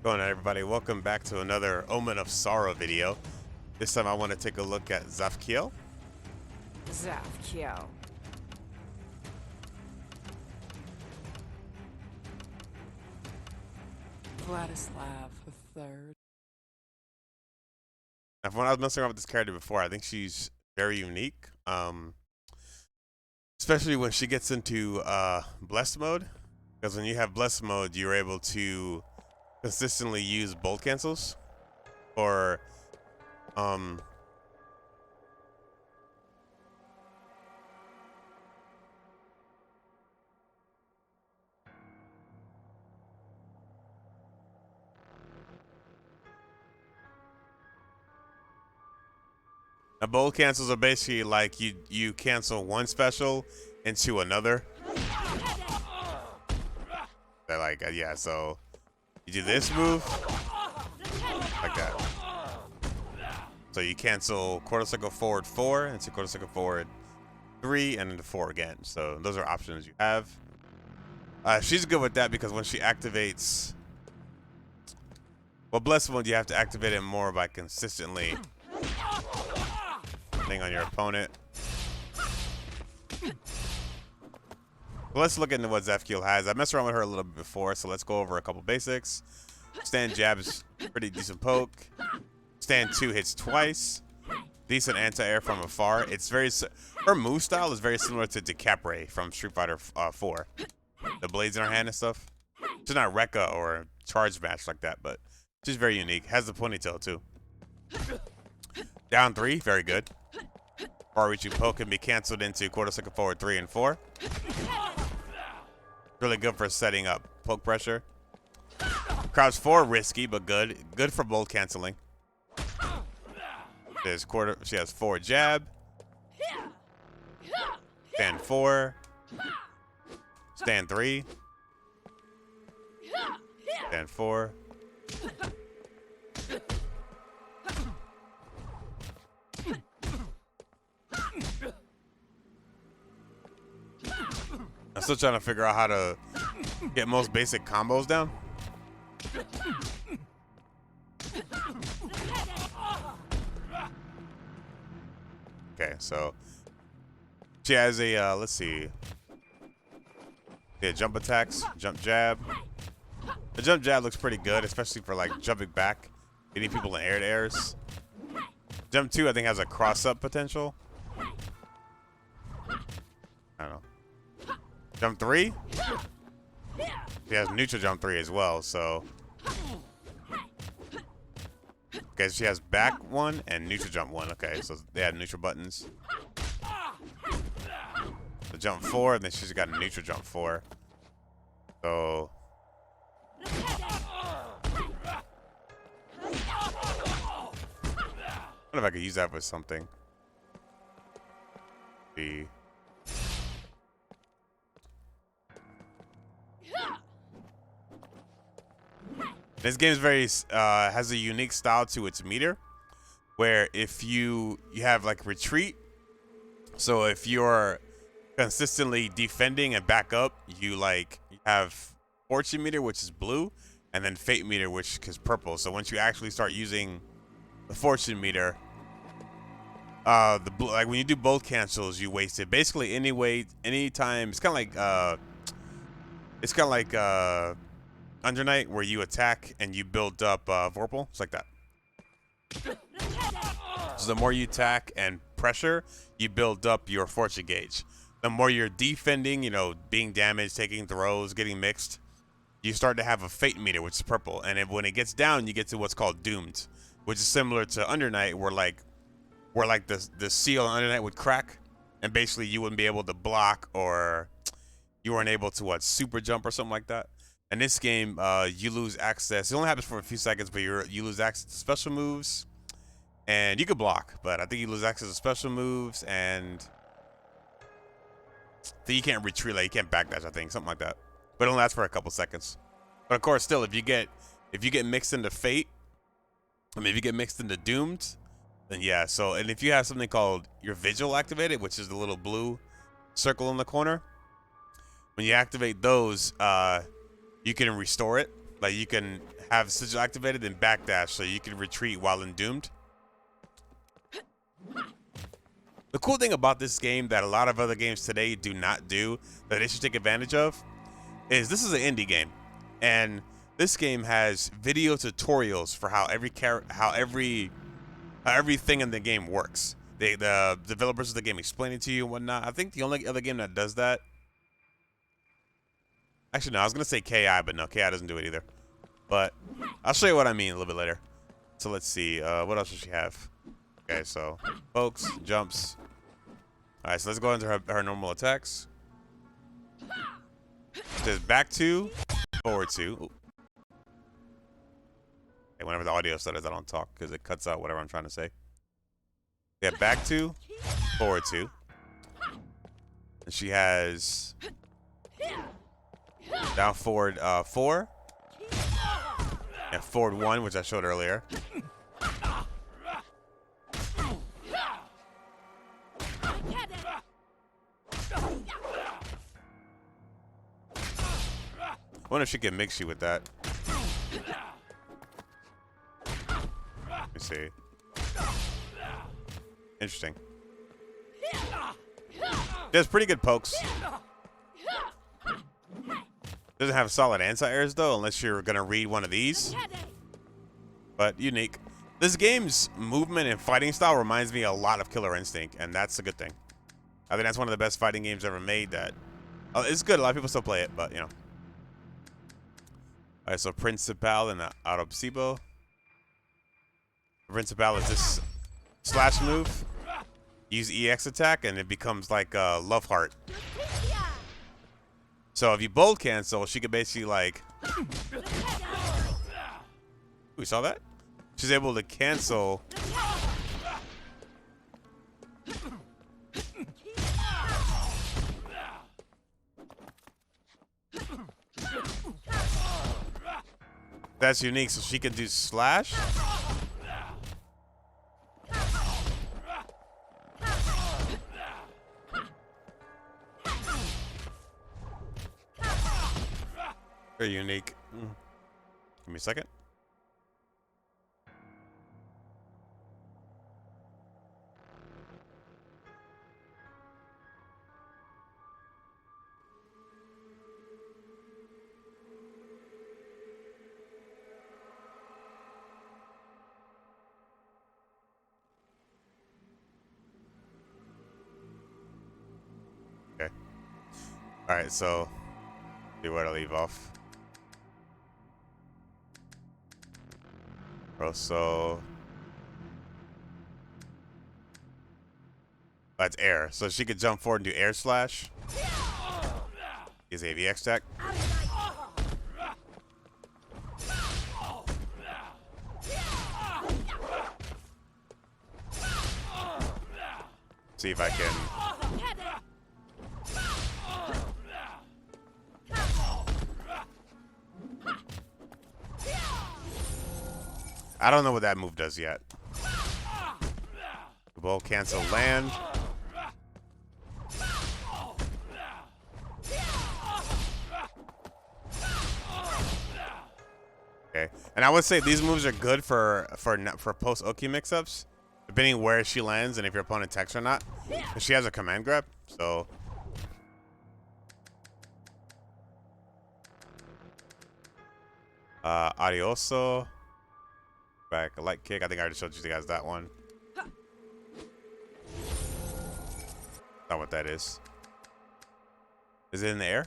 Going on, everybody? Welcome back to another Omen of Sorrow video. This time I want to take a look at ZAFKIEL. ZAFKIEL. Vladislav III. Now, when I was messing around with this character before, I think she's very unique. Especially when she gets into Blessed mode. Because when you have Blessed mode, you're able to consistently use bolt cancels. Or now, bolt cancels are basically like you cancel one special into another. They're like yeah, so you do this move like that. So you cancel quarter cycle forward 4 into quarter cycle forward 3 and into 4 again. So those are options you have. She's good with that because when she activates, well, Blessed mode, you have to activate it more by consistently thing on your opponent. Well, let's look into what ZAFKIEL has. I messed around with her a little bit before, so let's go over a couple basics. Stand jab is pretty decent poke. Stand 2 hits twice. Decent anti-air from afar. It's very her move style is very similar to Decapre from Street Fighter 4. The blades in her hand and stuff. She's not Rekka or charge match like that, but she's very unique. Has the ponytail too. Down 3, very good. Far reaching poke can be canceled into quarter second forward 3 and 4. Really good for setting up poke pressure. Crouch 4, risky but good. Good for bolt canceling. There's quarter. She has 4 jab. Stand 4. Stand 3. Stand 4. I'm still trying to figure out how to get most basic combos down. Okay, so she has a let's see. Yeah, jump attacks, jump jab. The jump jab looks pretty good, especially for like jumping back, getting people in air to airs. Jump 2, I think, has a cross up potential. I don't know. Jump 3? She has neutral jump 3 as well, so. Okay, she has back 1 and neutral jump 1. Okay, so they have neutral buttons. The jump 4, and then she's got a neutral jump 4. So. I wonder if I could use that for something. This game is very has a unique style to its meter, where if you have like retreat, so if you're consistently defending and back up, you have fortune meter, which is blue, and then fate meter, which is purple. So once you actually start using the fortune meter, like when you do bolt cancels, you waste it. Basically, anytime. It's kind of like Under Night, where you attack and you build up Vorpal. It's like that. So the more you attack and pressure, you build up your fortune gauge. The more you're defending, being damaged, taking throws, getting mixed, you start to have a fate meter, which is purple. And when it gets down, you get to what's called doomed, which is similar to Under Night, where the seal on Under Night would crack, and basically you wouldn't be able to block, or you weren't able to super jump or something like that. In this game, you lose access. It only happens for a few seconds, but you lose access to special moves, and you could block, but I think you lose access to special moves, and I think you can't retreat, like you can't backdash, I think, something like that. But it only lasts for a couple seconds. But of course, still, if you get mixed into fate, if you get mixed into doomed, then yeah. So, and if you have something called your vigil activated, which is the little blue circle in the corner, when you activate those, you can restore it. Like you can have sigil activated and backdash, so you can retreat while in doomed. The cool thing about this game that a lot of other games today do not do, that they should take advantage of, is this is an indie game, and this game has video tutorials for how everything in the game works. The developers of the game explain it to you and whatnot. I think the only other game that does that, actually no, I was gonna say KI, but no, KI doesn't do it either. But I'll show you what I mean a little bit later. So let's see, what else does she have? Okay, so pokes, jumps. All right, so let's go into her normal attacks. It says back two, forward two. Ooh. Okay, whenever the audio stutters, I don't talk because it cuts out whatever I'm trying to say. Yeah, back two, forward two. And she has down forward 4 and forward 1, which I showed earlier. I wonder if she can mix you with that. Let me see. Interesting. Does pretty good pokes. Doesn't have solid anti-airs though, unless you're gonna read one of these. But unique. This game's movement and fighting style reminds me a lot of Killer Instinct, and that's a good thing. I think that's one of the best fighting games ever made. That it's good. A lot of people still play it, but you know. All right, so Principal and Autopsibo. Principal is this slash move. Use EX attack, and it becomes like Love Heart. So if you bold cancel, she could basically like. We saw that? She's able to cancel. That's unique, so she can do slash. Very unique. Give me a second. Okay. All right, so see where to leave off. So that's air. So she could jump forward and do air slash. Is AVX tech. See if I can. I don't know what that move does yet. Bolt cancel land. Okay, and I would say these moves are good for post Oki mix-ups, depending where she lands and if your opponent techs or not. She has a command grab, so. Adioso. Back a light kick. I think I already showed you guys that one. Not what that is. Is it in the air?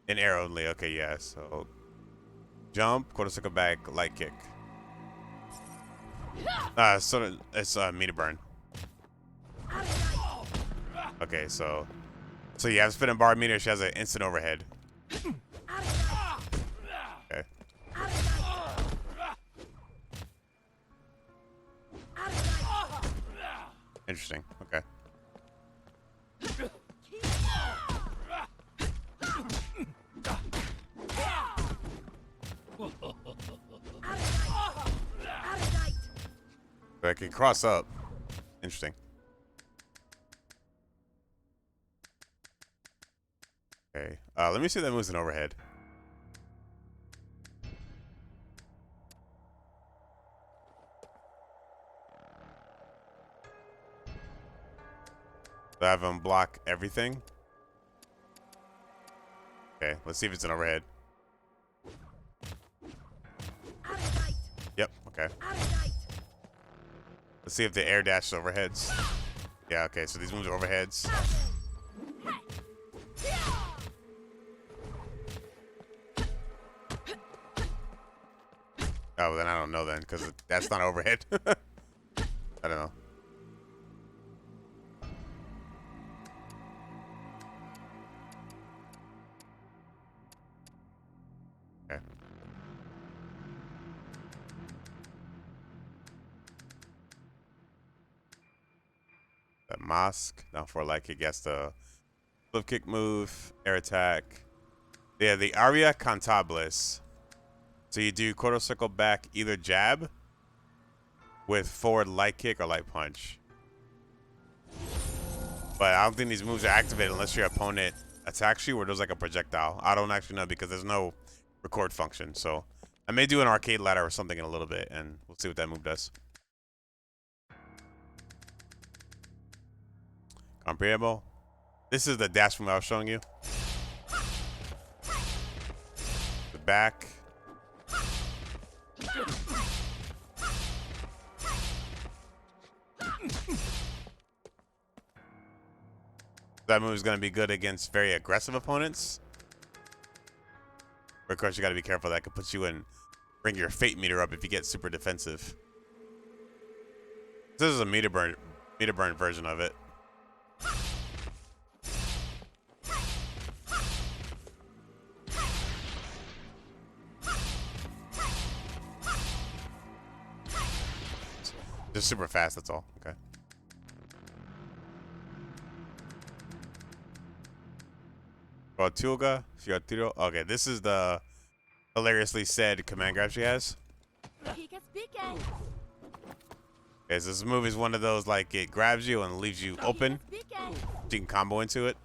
In air only. Okay, yeah. So jump, quarter circle back, light kick. So it's meter burn. Okay, so you have spin and bar meter. She has an instant overhead. Okay. Interesting. Okay. So I can cross up. Interesting. Okay. Let me see if that moves an overhead. So have them block everything. Okay, let's see if it's an overhead. Yep, okay. Let's see if the air dash is overheads. Yeah, okay, so these moves are overheads. Oh, then I don't know then, because that's not overhead. I don't know. Okay. The mosque, down for like it gets the flip kick move, air attack. Yeah, the aria cantables. So you do quarter circle back, either jab with forward light kick or light punch. But I don't think these moves are activated unless your opponent attacks you or does like a projectile. I don't actually know because there's no record function. So I may do an arcade ladder or something in a little bit, and we'll see what that move does. Comparable. This is the dash move I was showing you. The back. That move is going to be good against very aggressive opponents. But of course, you got to be careful. That could put you in, bring your fate meter up if you get super defensive. This is a meter burn version of it. Just super fast, that's all. Okay. Tulga, Fiatiro. Okay, this is the hilariously said command grab she has. Okay, so this move is one of those like it grabs you and leaves you open. You can combo into it.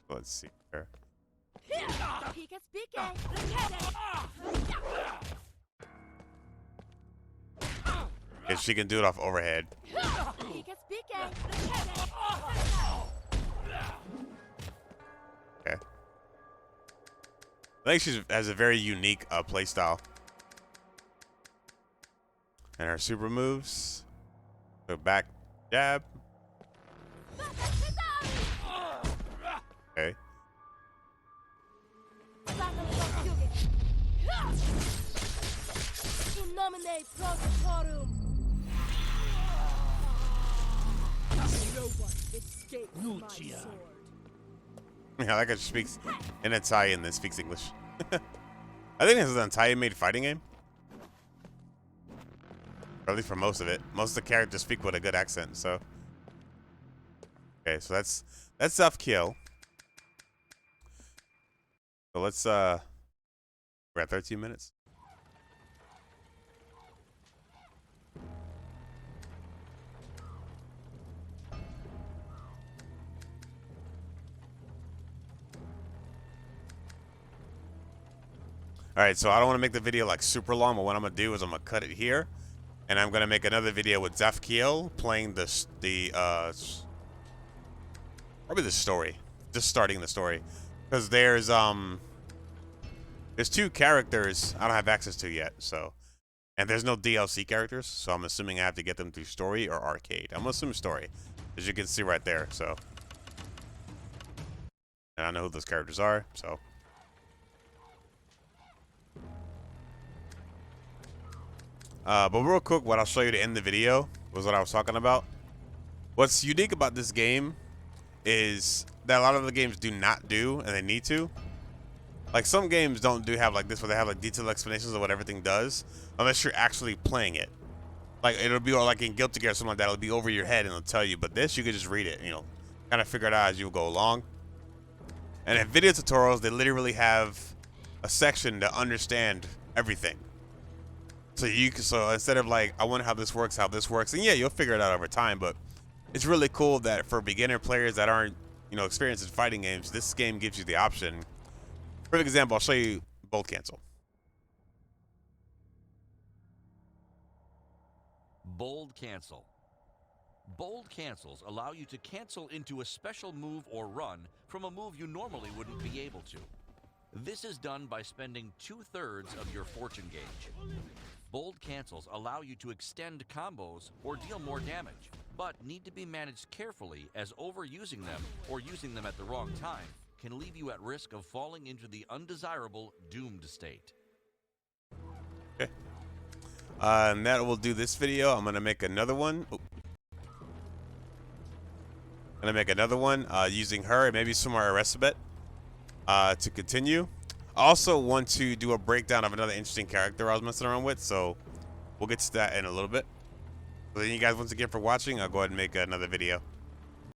Let's see here. If she can do it off overhead. Okay. I think she has a very unique play style. And her super moves. So back jab. Okay. Yeah, like it speaks in Italian that speaks English. I think this is an Italian-made fighting game. Or at least for most of it. Most of the characters speak with a good accent, so. Okay, so that's ZAFKIEL. So let's we're at 13 minutes. All right, so I don't want to make the video like super long, but what I'm gonna do is I'm gonna cut it here, and I'm gonna make another video with ZAFKIEL playing probably the story, just starting the story, because there's two characters I don't have access to yet, so, and there's no DLC characters, so I'm assuming I have to get them through story or arcade. I'm gonna assume story, as you can see right there. So, and I know who those characters are, so. But real quick, what I'll show you to end the video was what I was talking about. What's unique about this game is that a lot of the games do not do, and they need to. Like some games don't have like this, where they have like detailed explanations of what everything does, unless you're actually playing it. Like it'll be like in Guilty Gear or something like that. It'll be over your head and it'll tell you. But this, you can just read it, you know, kind of figure it out as you go along. And in video tutorials, they literally have a section to understand everything. So instead of like, I wonder how this works, and yeah, you'll figure it out over time. But it's really cool that for beginner players that aren't, you know, experienced in fighting games, this game gives you the option Perfect example. I'll show you bolt cancel. Bold cancel. Bold cancels allow you to cancel into a special move or run from a move you normally wouldn't be able to. This is done by spending 2/3 of your fortune gauge. Bold cancels allow you to extend combos or deal more damage, but need to be managed carefully as overusing them or using them at the wrong time can leave you at risk of falling into the undesirable doomed state. Okay. And that will do this video. I'm gonna make another one. I'm gonna make another one using her and maybe some more Arrestabet to continue. I also want to do a breakdown of another interesting character I was messing around with, so we'll get to that in a little bit. So thank you guys once again for watching. I'll go ahead and make another video.